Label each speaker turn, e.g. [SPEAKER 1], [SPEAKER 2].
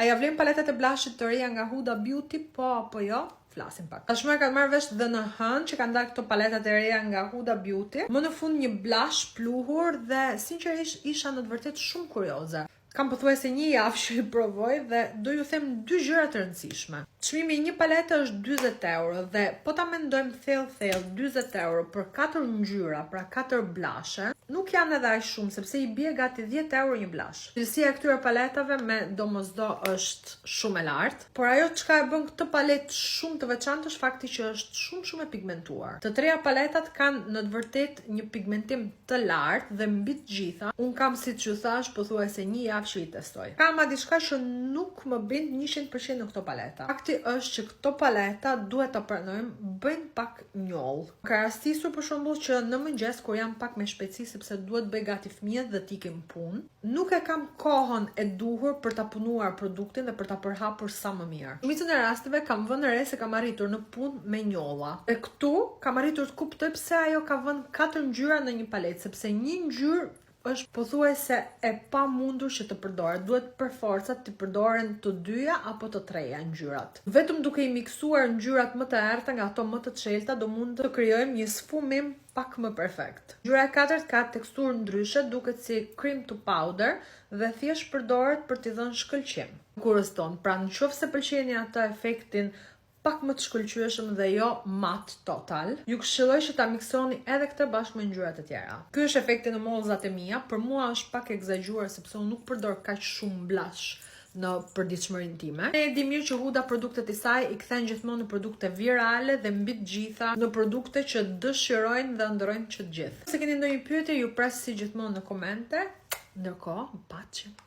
[SPEAKER 1] A ja vlen paletat e blushit të reja nga Huda Beauty, po apo jo? Flasim pak. Tashmë ka marrë vesh dhe në hënë që kanë dalë këto paletat e reja nga Huda Beauty. Më në fund një blush pluhur dhe sinqerisht isha në të vërtetë shumë kurioze. Kam pothuajse një javë që i provoj dhe do ju them dy gjëra të rëndësishme. Çmimi i një palete është 40 euro dhe po ta mendojmë thellë 40 euro për 4 ngjyra, pra 4 blushe, nuk janë edhe aq shumë sepse i bie gati 10 euro një blush. Cilësia e këtyre paletave me domosdo është shumë e lartë, por ajo çka e bën këtë paletë shumë të veçantë është fakti që është shumë e pigmentuar. Të treja paletat kanë në të vërtetë një pigmentim të lartë dhe mbi të gjitha, un kam siç ju thash pothuajse një javë që i testoj. Ka ma diçka që nuk më bind 100% në këto paleta. Fakti është që këto paleta duhet ta pranojmë bëjnë pak njoll. Ka rastisur për shembull që në mëngjes kur jam pak me shpejtësi sepse duhet bëj gati fëmijët dhe t'ikim punë, nuk e kam kohën e duhur për ta punuar produktin dhe për ta përhapur sa më mirë. Në shumicën e rasteve kam vënë re se kam arritur në punë me njolla. E këtu kam arritur të kuptoj pse ajo ka vënë 4 ngjyra në një paletë, sepse një ngjyrë është pothuajse e pamundur që të përdoret. Duhet për forca të përdoren të dyja apo të treja ngjyrat. Vetëm duke i miksuar ngjyrat më të errta nga ato më të çelta do mund të krijojmë një sfumim pak më perfekt. Ngjyra e katërt ka teksturë ndryshe, duket si cream to powder dhe thjesht përdoret për t'i dhënë shkëlqim kurrës tonë. Pra nëse pëlqeni atë efektin pak më të shkëlqyeshëm dhe jo mat total, ju këshilloj që ta miksoni edhe këtë bashkë me ngjyrat e tjera. Ky është efekti në mollzat e mia, për mua është pak egzageruar sepse unë nuk përdor kaq shumë blush në përditshmërinë time. Ne e di mirë që Huda produktet e saj i kthen gjithmonë në produkte virale dhe mbi të gjitha në produkte që dëshirojnë dhe ëndrrojnë që të gjithë. Nëse keni ndonjë pyetje, ju pres si gjithmonë në komente. Ndërkohë, patjem.